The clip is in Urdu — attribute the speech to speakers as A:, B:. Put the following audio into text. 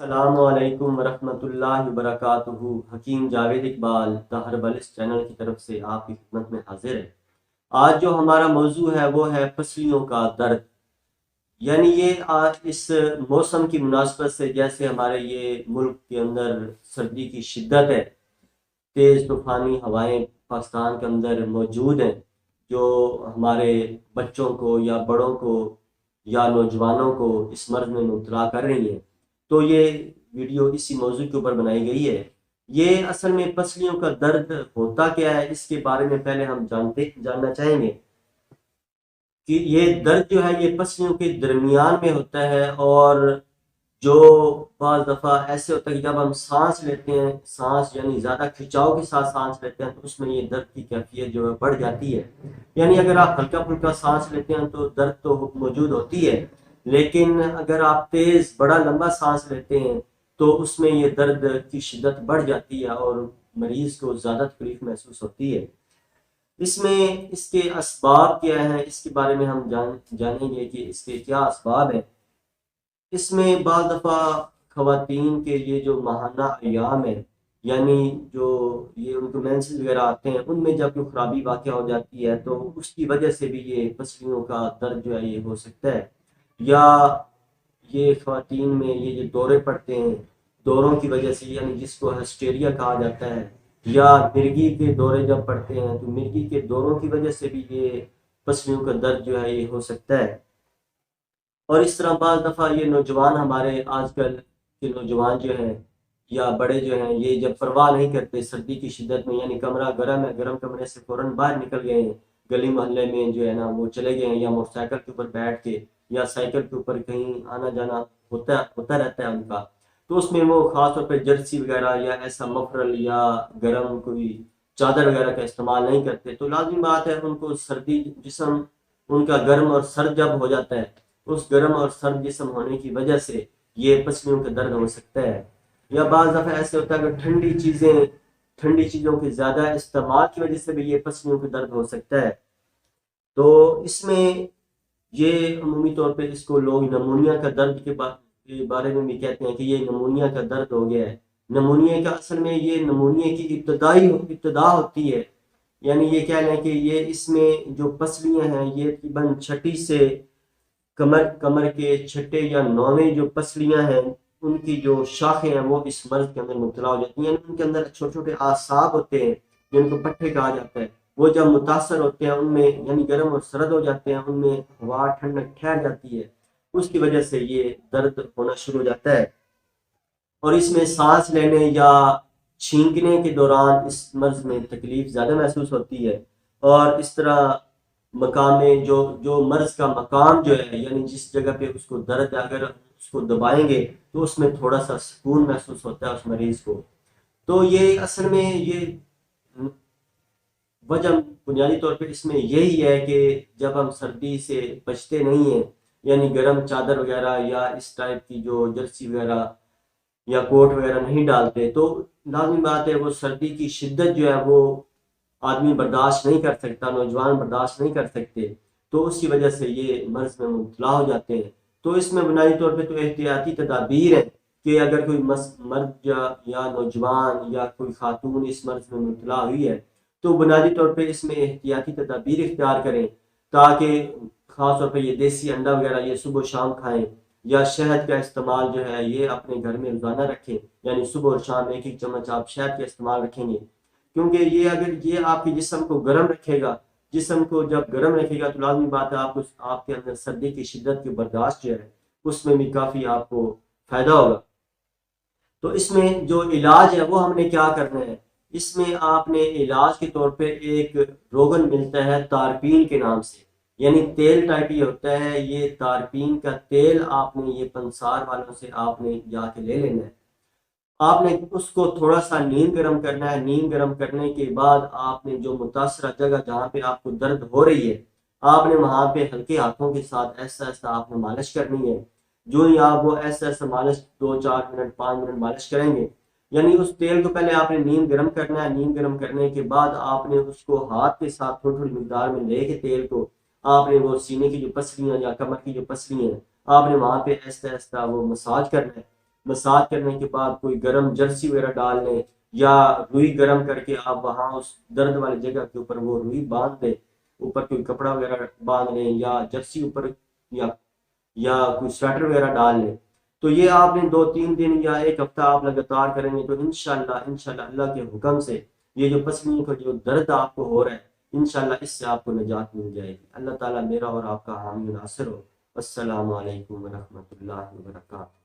A: السلام علیکم ورحمۃ اللہ وبرکاتہ۔ حکیم جاوید اقبال تہربلس چینل کی طرف سے آپ کی خدمت میں حاضر ہے۔ آج جو ہمارا موضوع ہے وہ ہے پسلیوں کا درد۔ یعنی یہ آج اس موسم کی مناسبت سے، جیسے ہمارے یہ ملک کے اندر سردی کی شدت ہے، تیز طوفانی ہوائیں پاکستان کے اندر موجود ہیں، جو ہمارے بچوں کو یا بڑوں کو یا نوجوانوں کو اس مرض میں مبتلا کر رہی ہیں، تو یہ ویڈیو اسی موضوع کے اوپر بنائی گئی ہے۔ یہ اصل میں پسلیوں کا درد ہوتا کیا ہے، اس کے بارے میں پہلے ہم جاننا چاہیں گے کہ یہ درد جو ہے یہ پسلیوں کے درمیان میں ہوتا ہے، اور جو بعض دفعہ ایسے ہوتا ہے کہ جب ہم سانس لیتے ہیں، سانس یعنی زیادہ کھچاؤ کے ساتھ سانس لیتے ہیں، تو اس میں یہ درد کی کیفیت جو ہے بڑھ جاتی ہے۔ یعنی اگر آپ ہلکا پھلکا سانس لیتے ہیں تو درد تو موجود ہوتی ہے، لیکن اگر آپ تیز بڑا لمبا سانس لیتے ہیں تو اس میں یہ درد کی شدت بڑھ جاتی ہے اور مریض کو زیادہ تکلیف محسوس ہوتی ہے۔ اس میں اس کے اسباب کیا ہیں، اس کے بارے میں ہم جانیں گے کہ اس کے کیا اسباب ہیں۔ اس میں بعض دفعہ خواتین کے یہ جو ماہانہ ایام ہے، یعنی جو یہ ان کو مینسز وغیرہ آتے ہیں، ان میں جب کوئی خرابی واقع ہو جاتی ہے تو اس کی وجہ سے بھی یہ پسلیوں کا درد جو ہے یہ ہو سکتا ہے۔ یا یہ خواتین میں یہ جو دورے پڑتے ہیں، دوروں کی وجہ سے، یعنی جس کو ہسٹیریا کہا جاتا ہے، یا مرگی کے دورے جب پڑتے ہیں تو مرگی کے دوروں کی وجہ سے بھی یہ پسلیوں کا درد جو ہے یہ ہو سکتا ہے۔ اور اس طرح بعض دفعہ یہ نوجوان، ہمارے آج کل کے نوجوان جو ہیں یا بڑے جو ہیں، یہ جب پرواہ نہیں کرتے سردی کی شدت میں، یعنی کمرہ گرم ہے، گرم کمرے سے فوراً باہر نکل گئے ہیں، گلی محلے میں جو ہے نا وہ چلے گئے ہیں، یا موٹر سائیکل کے اوپر بیٹھ کے یا سائیکل کے اوپر کہیں آنا جانا ہوتا رہتا ہے ان کا، تو اس میں وہ خاص طور پہ جرسی وغیرہ یا ایسا مفرل یا گرم کوئی چادر وغیرہ کا استعمال نہیں کرتے، تو لازمی بات ہے ان کو سردی، جسم ان کا گرم اور سرد جب ہو جاتا ہے، اس گرم اور سرد جسم ہونے کی وجہ سے یہ پسلیوں کا درد ہو سکتا ہے۔ یا بعض دفعہ ایسے ہوتا ہے کہ ٹھنڈی چیزوں کے زیادہ استعمال کی وجہ سے بھی یہ پسلیوں کا درد ہو سکتا ہے۔ تو اس میں یہ عمومی طور پہ اس کو لوگ نمونیا کا درد کے بارے میں بھی کہتے ہیں کہ یہ نمونیا کا درد ہو گیا ہے۔ نمونیا کا اصل میں یہ نمونیا کی ابتدا ہوتی ہے، یعنی یہ کہہ لیں کہ یہ اس میں جو پسلیاں ہیں یہ تقریباً چھٹی سے کمر کے چھٹے یا نویں جو پسلیاں ہیں، ان کی جو شاخیں ہیں وہ اس مرض کے اندر مبتلا ہو جاتی ہیں۔ ان کے اندر چھوٹے چھوٹے اعصاب ہوتے ہیں جن کو پٹھے کہا جاتا ہے، وہ جب متاثر ہوتے ہیں ان میں، یعنی گرم اور سرد ہو جاتے ہیں، ان میں ہوا ٹھنڈک ٹھہر جاتی ہے، اس کی وجہ سے یہ درد ہونا شروع ہو جاتا ہے۔ اور اس میں سانس لینے یا چھینکنے کے دوران اس مرض میں تکلیف زیادہ محسوس ہوتی ہے۔ اور اس طرح مقام جو مرض کا مقام جو ہے، یعنی جس جگہ پہ اس کو درد ہے، اگر اس کو دبائیں گے تو اس میں تھوڑا سا سکون محسوس ہوتا ہے اس مریض کو۔ تو یہ اصل میں یہ وجہ بنیادی طور پہ اس میں یہی ہے کہ جب ہم سردی سے بچتے نہیں ہیں، یعنی گرم چادر وغیرہ یا اس ٹائپ کی جو جرسی وغیرہ یا کوٹ وغیرہ نہیں ڈالتے، تو لازمی بات ہے وہ سردی کی شدت جو ہے وہ آدمی برداشت نہیں کر سکتا، نوجوان برداشت نہیں کر سکتے، تو اس کی وجہ سے یہ مرض میں مبتلا ہو جاتے ہیں۔ تو اس میں بنیادی طور پہ تو احتیاطی تدابیر ہیں کہ اگر کوئی مرد یا نوجوان یا کوئی خاتون اس مرض میں مبتلا ہوئی ہے تو بنیادی طور پہ اس میں احتیاطی تدابیر اختیار کریں، تاکہ خاص طور پہ یہ دیسی انڈا وغیرہ یہ صبح و شام کھائیں، یا شہد کا استعمال جو ہے یہ اپنے گھر میں روزانہ رکھیں، یعنی صبح اور شام ایک چمچ آپ شہد کا استعمال رکھیں گے، کیونکہ یہ اگر یہ آپ کے جسم کو گرم رکھے گا، جسم کو جب گرم رکھے گا تو لازمی بات ہے آپ کے اندر سردی کی شدت کی برداشت جو ہے اس میں بھی کافی آپ کو فائدہ ہوگا۔ تو اس میں جو علاج ہے وہ ہم نے کیا کرنا ہے، اس میں آپ نے علاج کے طور پہ ایک روغن ملتا ہے تارپین کے نام سے، یعنی تیل ٹائپ یہ ہوتا ہے، یہ تارپین کا تیل آپ نے یہ پنسار والوں سے آپ نے جا کے لے لینا ہے۔ آپ نے اس کو تھوڑا سا نیم گرم کرنا ہے، نیم گرم کرنے کے بعد آپ نے جو متاثرہ جگہ جہاں پہ آپ کو درد ہو رہی ہے، آپ نے وہاں پہ ہلکے ہاتھوں کے ساتھ ایسا ایسا آپ نے مالش کرنی ہے۔ جو ہی آپ وہ ایسا ایسا مالش 2-4 منٹ 5 منٹ مالش کریں گے، یعنی اس تیل کو پہلے آپ نے نیم گرم کرنا ہے، نیم گرم کرنے کے بعد آپ نے اس کو ہاتھ کے ساتھ تھوڑی تھوڑی مقدار میں لے کے تیل کو آپ نے وہ سینے کی جو پسلیاں یا کمر کی جو پسلیاں ہیں آپ نے وہاں پہ ایسا ایسا وہ مساج کرنا ہے۔ مساج کرنے کے بعد کوئی گرم جرسی وغیرہ ڈال لیں یا روئی گرم کر کے آپ وہاں اس درد والی جگہ کے اوپر وہ روئی باندھ دیں، اوپر کوئی کپڑا وغیرہ باندھ لیں یا جرسی اوپر یا کوئی سویٹر وغیرہ ڈال لیں۔ تو یہ آپ نے 2-3 دن یا ایک ہفتہ آپ لگاتار کریں گے تو انشاءاللہ اللہ کے حکم سے یہ جو پسلیوں کا جو درد آپ کو ہو رہا ہے انشاءاللہ اس سے آپ کو نجات مل جائے گی۔ اللہ تعالیٰ میرا اور آپ کا حامی و ناصر ہو۔ السلام علیکم ورحمۃ اللہ وبرکاتہ۔